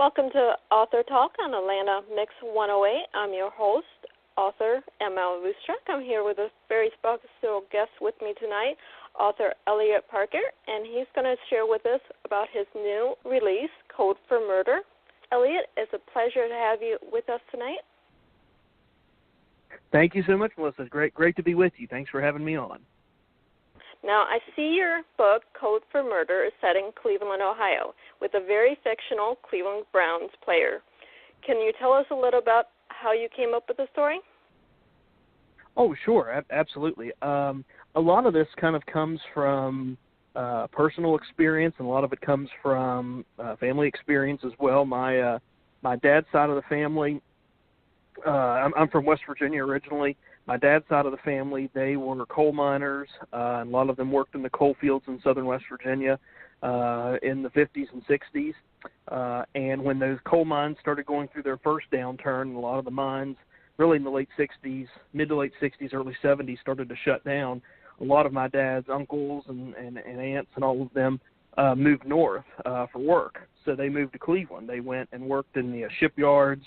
Welcome to Author Talk on Atlanta Mix 108. I'm your host, author M.L.Ruscsak. I'm here with a very special guest with me tonight, author Eliot Parker, and he's going to share with us about his new release, Code for Murder. Eliot, it's a pleasure to have you with us tonight. Thank you so much, Melissa. It's great to be with you. Thanks for having me on. Now, I see your book, Code for Murder, is set in Cleveland, Ohio, with a very fictional Cleveland Browns player. Can you tell us a little about how you came up with the story? Oh, sure, absolutely. A lot of this kind of comes from personal experience, and a lot of it comes from family experience as well. My dad's side of the family, I'm from West Virginia originally. My dad's side of the family, they were coal miners, and a lot of them worked in the coal fields in southern West Virginia in the 50s and 60s. And when those coal mines started going through their first downturn, a lot of the mines, really in the late 60s, mid to late 60s, early 70s, started to shut down. A lot of my dad's uncles and aunts and all of them moved north for work. So they moved to Cleveland. They went and worked in the shipyards,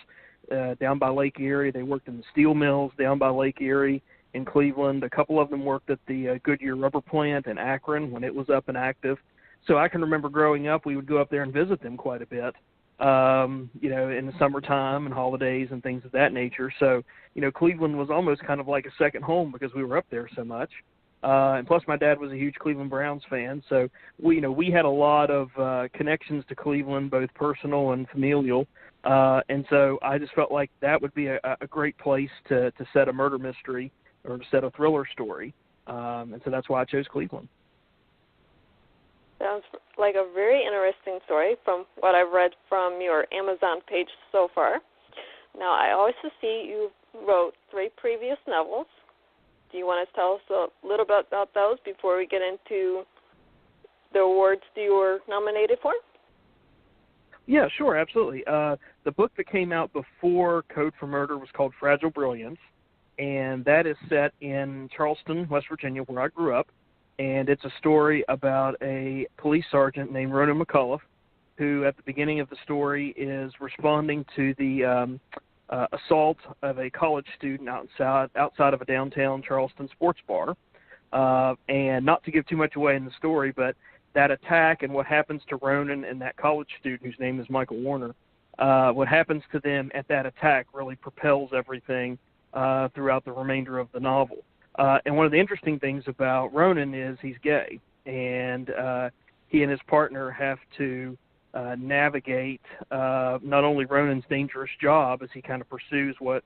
down by Lake Erie. They worked in the steel mills down by Lake Erie in Cleveland. A couple of them worked at the Goodyear rubber plant in Akron when it was up and active. So I can remember growing up, we would go up there and visit them quite a bit, in the summertime and holidays and things of that nature. So, Cleveland was almost kind of like a second home because we were up there so much. And plus my dad was a huge Cleveland Browns fan. So we had a lot of connections to Cleveland, both personal and familial. And so I just felt like that would be a great place to set a murder mystery or to set a thriller story. And so that's why I chose Cleveland. Sounds like a very interesting story from what I've read from your Amazon page so far. Now, I also see you wrote 3 previous novels. Do you want to tell us a little bit about those before we get into the awards you were nominated for? Yeah, sure, absolutely. The book that came out before Code for Murder was called Fragile Brilliance, and that is set in Charleston, West Virginia, where I grew up. And it's a story about a police sergeant named Ronan McCullough, who at the beginning of the story is responding to the assault of a college student outside of a downtown Charleston sports bar. And not to give too much away in the story, but that attack and what happens to Ronan and that college student whose name is Michael Warner, what happens to them at that attack really propels everything throughout the remainder of the novel. And one of the interesting things about Ronan is he's gay, and he and his partner have to navigate not only Ronan's dangerous job as he kind of pursues what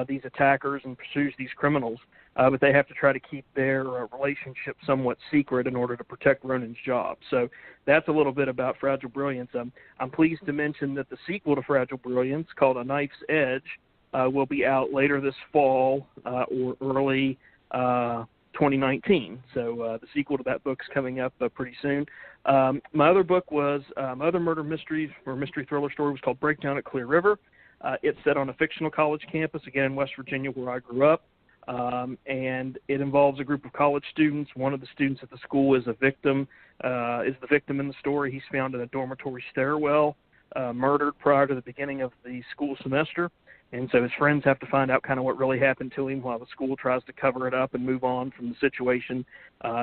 these attackers and pursues these criminals, but they have to try to keep their relationship somewhat secret in order to protect Ronan's job. So that's a little bit about Fragile Brilliance. I'm pleased to mention that the sequel to Fragile Brilliance, called A Knife's Edge, will be out later this fall or early 2019. So the sequel to that book's coming up pretty soon. My other book was, my other murder mystery or mystery thriller story was called Breakdown at Clear River. It's set on a fictional college campus, again in West Virginia where I grew up. And it involves a group of college students. One of the students at the school is the victim in the story. He's found in a dormitory stairwell, murdered prior to the beginning of the school semester. And so his friends have to find out kind of what really happened to him while the school tries to cover it up and move on from the situation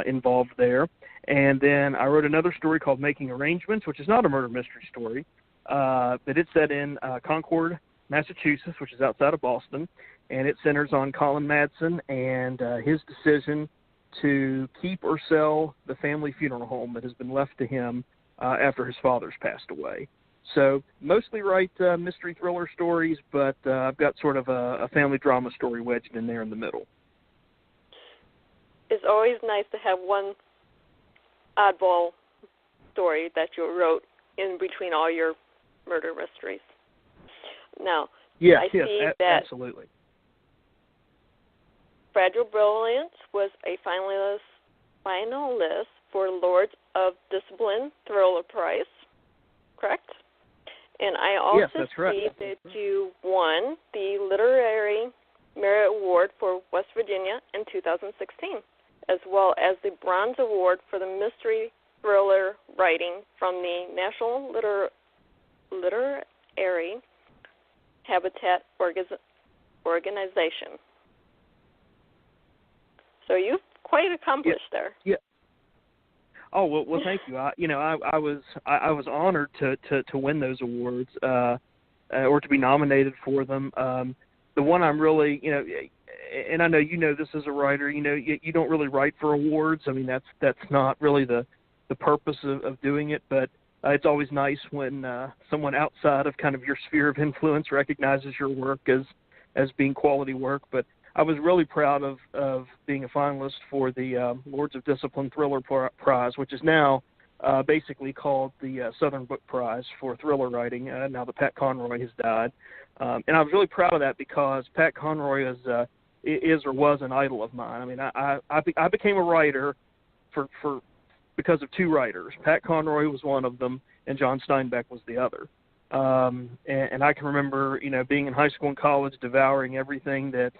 involved there. And then I wrote another story called Making Arrangements, which is not a murder mystery story, but it's set in Concord, Massachusetts, which is outside of Boston. And it centers on Colin Madsen and his decision to keep or sell the family funeral home that has been left to him after his father's passed away. So mostly write mystery thriller stories, but I've got sort of a family drama story wedged in there in the middle. It's always nice to have one oddball story that you wrote in between all your murder mysteries. Now, I see that absolutely. Fragile Brilliance was a finalist for Lords of Discipline Thriller Prize, correct? And I also see that you won the Literary Merit Award for West Virginia in 2016, as well as the Bronze Award for the Mystery Thriller Writing from the National Airy Habitat Organization. So you've quite accomplished there. Yeah. Oh well, thank you. I was honored to win those awards, or to be nominated for them. The one I'm really, and I know this as a writer, you don't really write for awards. I mean, that's not really the purpose of doing it, but it's always nice when someone outside of kind of your sphere of influence recognizes your work as being quality work. But I was really proud of being a finalist for the Lords of Discipline Thriller Prize, which is now basically called the Southern Book Prize for thriller writing, now that Pat Conroy has died. And I was really proud of that because Pat Conroy is or was an idol of mine. I mean, I became a writer because of two writers. Pat Conroy was one of them, and John Steinbeck was the other. And I can remember, being in high school and college, devouring everything that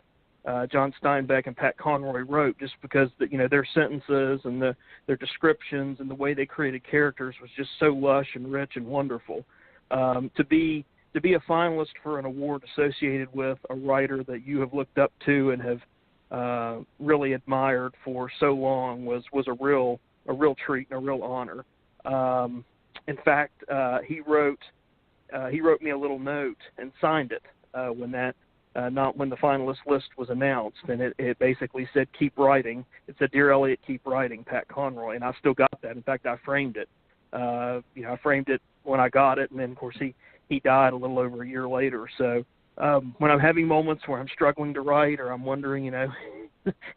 John Steinbeck and Pat Conroy wrote, just because their sentences and their descriptions and the way they created characters was just so lush and rich and wonderful. To be a finalist for an award associated with a writer that you have looked up to and have really admired for so long was a real treat and a real honor. In fact, he wrote me a little note and signed it not when the finalist list was announced, and it basically said, "Keep writing." It said, "Dear Eliot, keep writing, Pat Conroy," and I still got that. In fact, I framed it. I framed it when I got it, and then, of course, he died a little over a year later. So when I'm having moments where I'm struggling to write, or I'm wondering,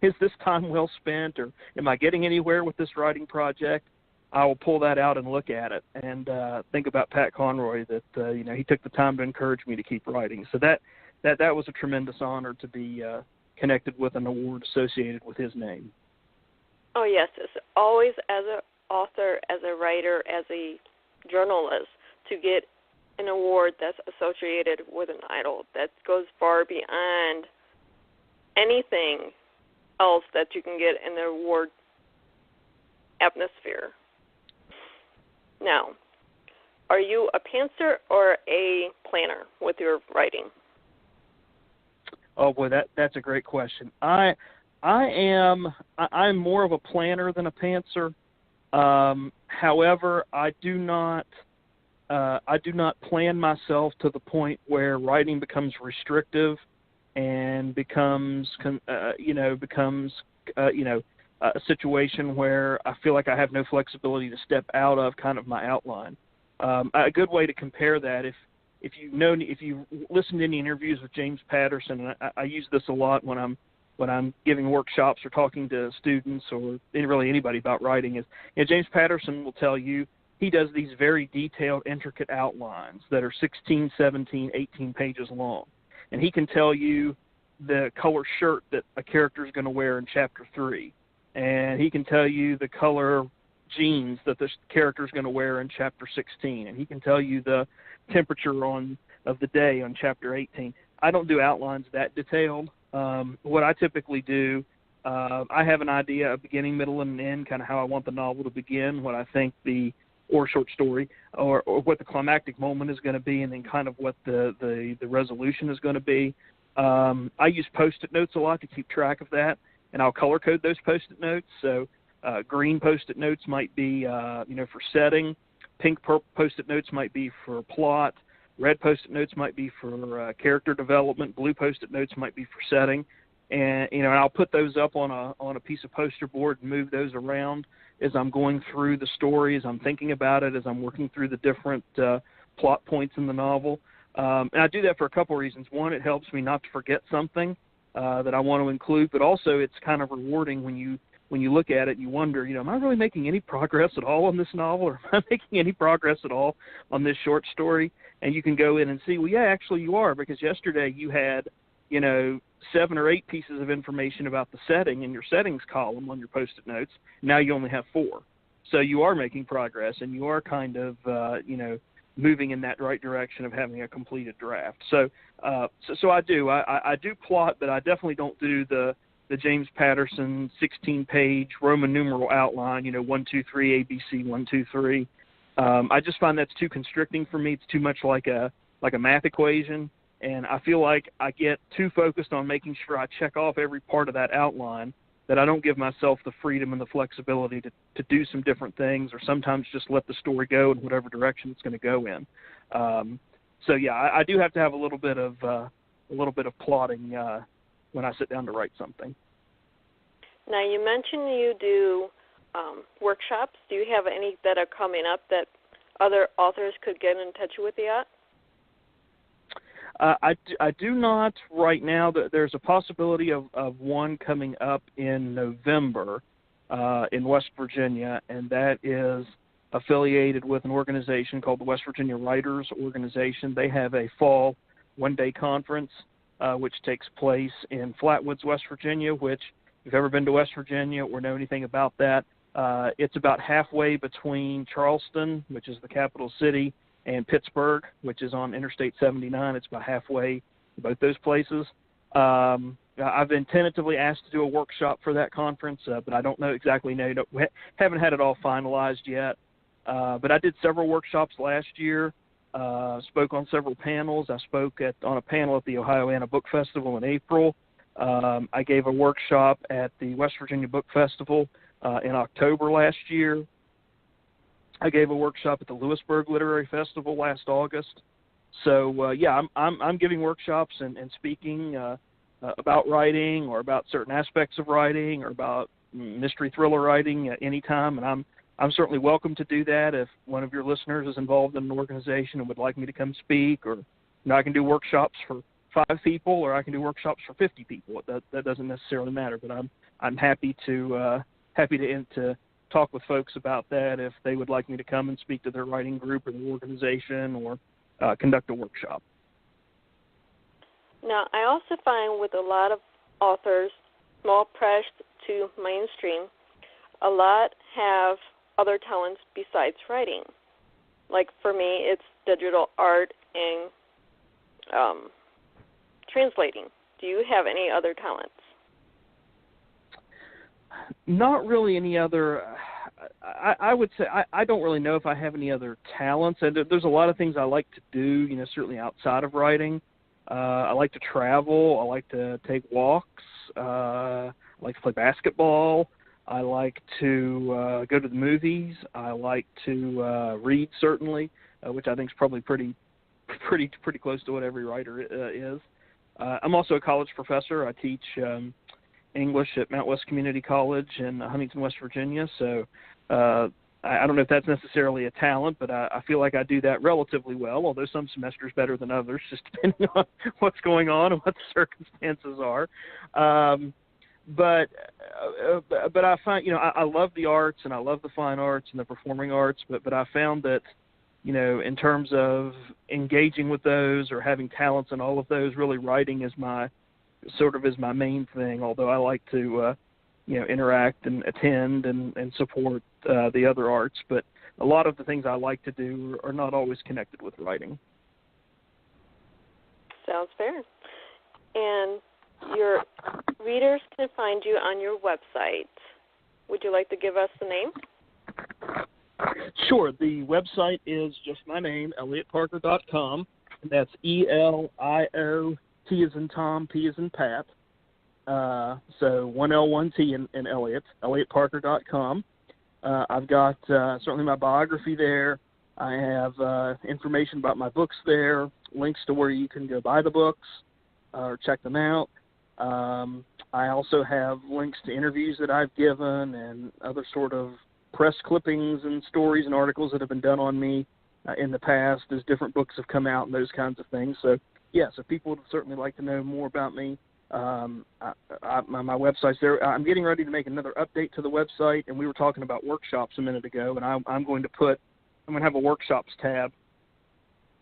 is this time well spent, or am I getting anywhere with this writing project, I will pull that out and look at it and think about Pat Conroy, that he took the time to encourage me to keep writing. So that was a tremendous honor to be connected with an award associated with his name. Oh, yes. It's always, as an author, as a writer, as a journalist, to get an award that's associated with an idol that goes far beyond anything else that you can get in the award atmosphere. Now, are you a pantser or a planner with your writing? Oh boy, that's a great question. I'm more of a planner than a pantser. However, I do not plan myself to the point where writing becomes restrictive and becomes a situation where I feel like I have no flexibility to step out of kind of my outline. A good way to compare that, if you listen to any interviews with James Patterson, and I use this a lot when I'm giving workshops or talking to students or really anybody about writing, is James Patterson will tell you he does these very detailed, intricate outlines that are 16, 17, 18 pages long. And he can tell you the color shirt that a character is going to wear in chapter 3. And he can tell you the color jeans that the character is going to wear in chapter 16. And he can tell you the temperature of the day on chapter 18. I don't do outlines that detailed. What I typically do, I have an idea, a beginning, middle, and an end, kind of how I want the novel to begin, what I think or short story, or what the climactic moment is going to be, and then kind of what the resolution is going to be. I use Post-it notes a lot to keep track of that, and I'll color code those Post-it notes. So green Post-it notes might be, for setting. Pink Post-it notes might be for plot. Red Post-it notes might be for character development. Blue Post-it notes might be for setting. And and I'll put those up on a piece of poster board and move those around as I'm going through the story, as I'm thinking about it, as I'm working through the different plot points in the novel. And I do that for a couple of reasons. One, it helps me not to forget something that I want to include, but also it's kind of rewarding when you look at it and you wonder, am I really making any progress at all on this novel, or am I making any progress at all on this short story? And you can go in and see, well, yeah, actually you are, because yesterday you had, 7 or 8 pieces of information about the setting in your settings column on your Post-it notes. Now you only have 4. So you are making progress, and you are kind of, moving in that right direction of having a completed draft. So I do. I do plot, but I definitely don't do the James Patterson 16-page Roman numeral outline, 1, 2, 3, ABC, 1, 2, 3. I just find that's too constricting for me. It's too much like a like a math equation, and I feel like I get too focused on making sure I check off every part of that outline that I don't give myself the freedom and the flexibility to do some different things, or sometimes just let the story go in whatever direction it's going to go in. So yeah, I do have to have a little bit of plotting when I sit down to write something. Now, you mentioned you do workshops. Do you have any that are coming up that other authors could get in touch with you at? I do not right now. There's a possibility of one coming up in November in West Virginia, and that is affiliated with an organization called the West Virginia Writers Organization. They have a fall one-day conference which takes place in Flatwoods, West Virginia, which, if you've ever been to West Virginia or know anything about that, it's about halfway between Charleston, which is the capital city, and Pittsburgh, which is on Interstate 79. It's about halfway to both those places. I've been tentatively asked to do a workshop for that conference, but I don't know exactly. Haven't had it all finalized yet. But I did several workshops last year, spoke on several panels. I spoke on a panel at the Ohio Anna Book Festival in April. I gave a workshop at the West Virginia Book Festival in October last year. I gave a workshop at the Lewisburg Literary Festival last August. So yeah, I'm giving workshops and speaking about writing, or about certain aspects of writing, or about mystery thriller writing at any time, and I'm certainly welcome to do that. If one of your listeners is involved in an organization and would like me to come speak, or I can do workshops for 5 people, or I can do workshops for 50 people. That doesn't necessarily matter, but I'm happy to talk with folks about that if they would like me to come and speak to their writing group or their organization, or conduct a workshop. Now, I also find with a lot of authors, small press to mainstream, a lot have other talents besides writing. Like for me, it's digital art and translating. Do you have any other talents? Not really any other. I would say I don't really know if I have any other talents. And there's a lot of things I like to do, certainly outside of writing. I like to travel. I like to take walks. I like to play basketball. I like to go to the movies. I like to read, certainly, which I think is probably pretty close to what every writer is. I'm also a college professor. I teach English at Mount West Community College in Huntington, West Virginia. So I don't know if that's necessarily a talent, but I feel like I do that relatively well, although some semesters better than others, just depending on what's going on and what the circumstances are. But I find, I love the arts, and I love the fine arts and the performing arts, but I found that, in terms of engaging with those or having talents in all of those, really writing is my main thing, although I like to, interact and attend and support the other arts. But a lot of the things I like to do are not always connected with writing. Sounds fair. And your readers can find you on your website. Would you like to give us the name? Sure. The website is just my name, EliotParker.com, and that's ELIOT as in Tom, P as in Pat. So 1L, 1T in Eliot, EliotParker.com. I've got certainly my biography there. I have information about my books there, links to where you can go buy the books or check them out. I also have links to interviews that I've given and other sort of press clippings and stories and articles that have been done on me in the past as different books have come out and those kinds of things. So, yeah, so people would certainly like to know more about me. My website's there. I'm getting ready to make another update to the website, and we were talking about workshops a minute ago, and I'm going to have a workshops tab.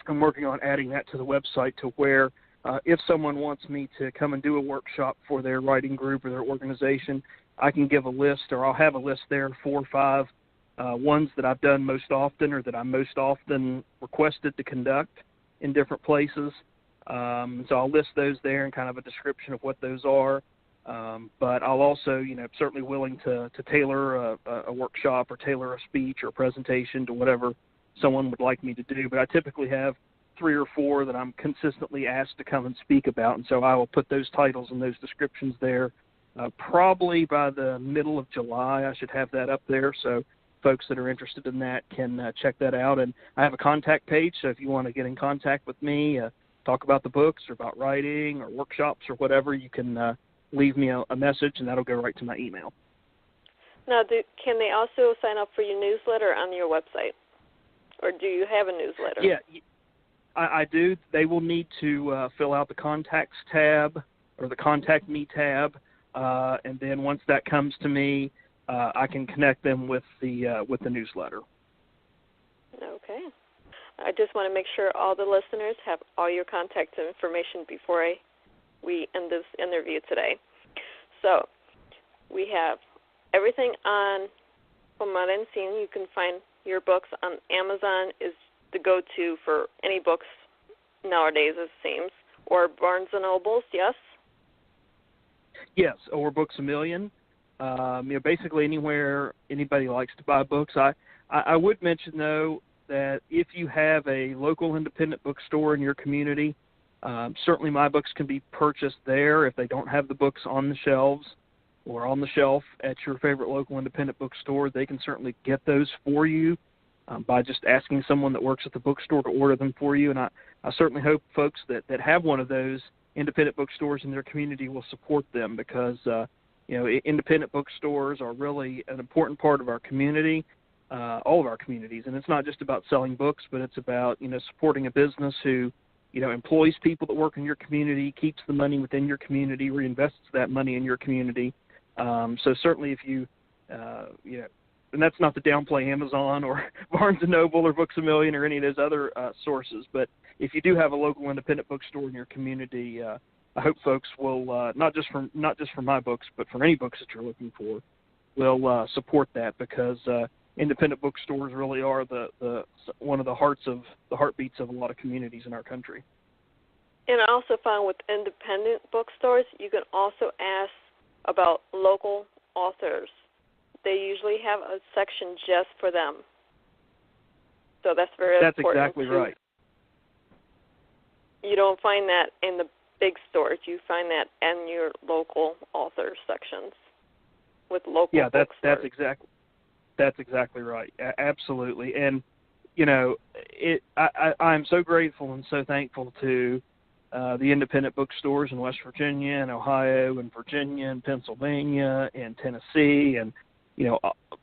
I'm working on adding that to the website to where if someone wants me to come and do a workshop for their writing group or their organization, I can give a list, or I'll have a list there, 4 or 5 ones that I've done most often or that I'm most often requested to conduct in different places. So I'll list those there and kind of a description of what those are. But I'll also, certainly willing to tailor a workshop or tailor a speech or a presentation to whatever someone would like me to do. But I typically have 3 or 4 that I'm consistently asked to come and speak about, and so I will put those titles and those descriptions there. Probably by the middle of July, I should have that up there, so folks that are interested in that can check that out. And I have a contact page, so if you want to get in contact with me, talk about the books or about writing or workshops or whatever, you can leave me a message, and that'll go right to my email. Now, can they also sign up for your newsletter on your website? Or do you have a newsletter? Yeah, I do. They will need to fill out the contacts tab or the contact me tab, and then once that comes to me, I can connect them with the newsletter. Okay. I just want to make sure all the listeners have all your contact information before we end this interview today. So we have everything on, from what I'm seeing, you can find your books on Amazon is the go-to for any books nowadays, it seems, or Barnes & Nobles, yes? Yes, or Books A Million. Basically anywhere anybody likes to buy books. I would mention, though, that if you have a local independent bookstore in your community, certainly my books can be purchased there if they don't have the books on the shelves or on the shelf at your favorite local independent bookstore. They can certainly get those for you by just asking someone that works at the bookstore to order them for you. And I certainly hope folks that have one of those independent bookstores in their community will support them, because independent bookstores are really an important part of our community, all of our communities. And it's not just about selling books, but it's about supporting a business who employs people that work in your community, keeps the money within your community, reinvests that money in your community. So certainly if you, and that's not to downplay Amazon or Barnes & Noble or Books A Million or any of those other sources, but if you do have a local independent bookstore in your community, I hope folks will, not just for my books, but for any books that you're looking for, will support that, because independent bookstores really are the one of the heartbeats of a lot of communities in our country. And I also found with independent bookstores, you can also ask about local authors. They usually have a section just for them. So that's very important. That's exactly right. You don't find that in the big stores. You find that in your local author sections with local bookstores. That's exactly right. Absolutely. And I'm so grateful and so thankful to the independent bookstores in West Virginia and Ohio and Virginia and Pennsylvania and Tennessee and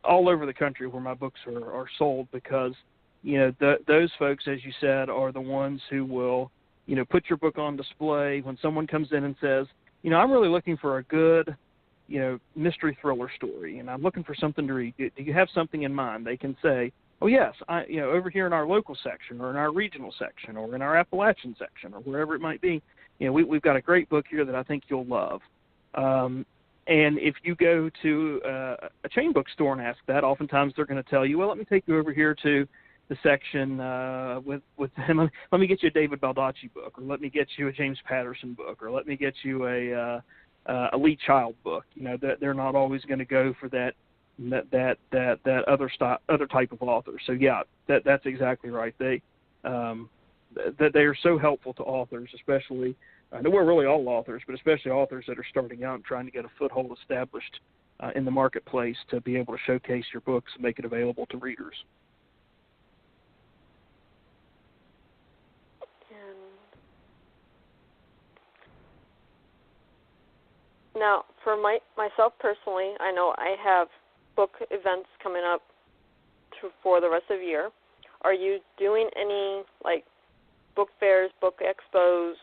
all over the country where my books are sold, because those folks, as you said, are the ones who will put your book on display when someone comes in and says, I'm really looking for a good mystery thriller story, and I'm looking for something to read. Do you have something in mind? They can say, oh yes, over here in our local section or in our regional section or in our Appalachian section or wherever it might be, we've got a great book here that I think you'll love. And if you go to a chain bookstore and ask that, oftentimes they're going to tell you, well, let me take you over here to the section with him. Let me get you a David Baldacci book, or let me get you a James Patterson book, or let me get you a Lee Child book. They're not always going to go for that other type of author. So yeah, that's exactly right. They are so helpful to authors, especially. We're really all authors, but especially authors that are starting out and trying to get a foothold established in the marketplace to be able to showcase your books and make it available to readers. Now, for myself personally, I know I have book events coming up for the rest of the year. Are you doing any book fairs, book expos,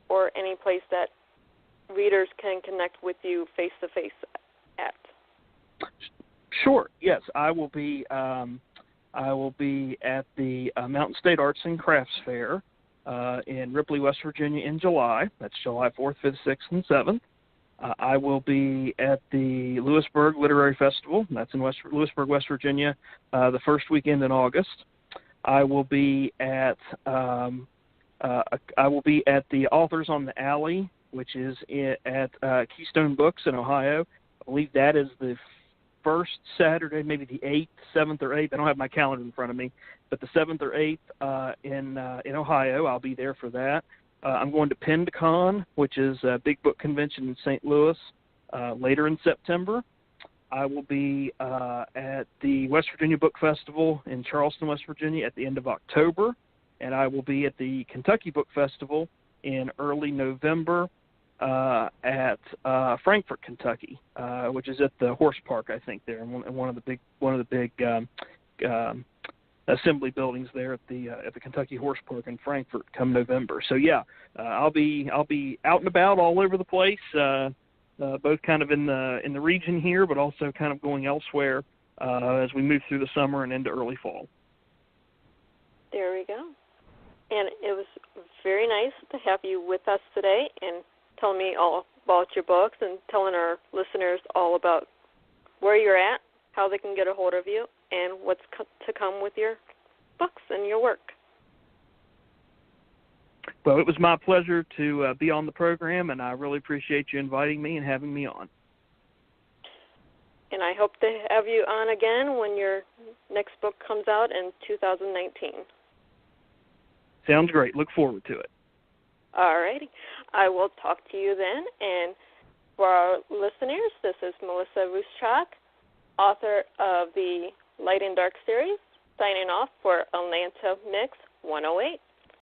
or any place that readers can connect with you face-to-face at? Sure. Yes, I will be at the Mountain State Arts and Crafts Fair in Ripley, West Virginia in July. That's July 4th, 5th, 6th, and 7th. I will be at the Lewisburg Literary Festival. That's in Lewisburg, West Virginia, the first weekend in August. I will be at the Authors on the Alley, which is at Keystone Books in Ohio. I believe that is the first Saturday, maybe the 8th, 7th or 8th. I don't have my calendar in front of me, but the 7th or 8th in Ohio. I'll be there for that. I'm going to PennCon, which is a big book convention in St. Louis, later in September. I will be at the West Virginia Book Festival in Charleston, West Virginia at the end of October, and I will be at the Kentucky Book Festival in early November at Frankfort, Kentucky, which is at the Horse Park, I think, there, in one of the big assembly buildings there at the Kentucky Horse Park in Frankfort come November. So yeah, I'll be out and about all over the place, both kind of in the region here, but also kind of going elsewhere as we move through the summer and into early fall. There we go. And it was very nice to have you with us today and telling me all about your books and telling our listeners all about where you're at, how they can get a hold of you, and what's to come with your books and your work. Well, it was my pleasure to be on the program, and I really appreciate you inviting me and having me on. And I hope to have you on again when your next book comes out in 2019. Sounds great. Look forward to it. All righty. I will talk to you then. And for our listeners, this is M.L.Ruscsak, author of the Light and Dark series, signing off for Atlanta Mix 108.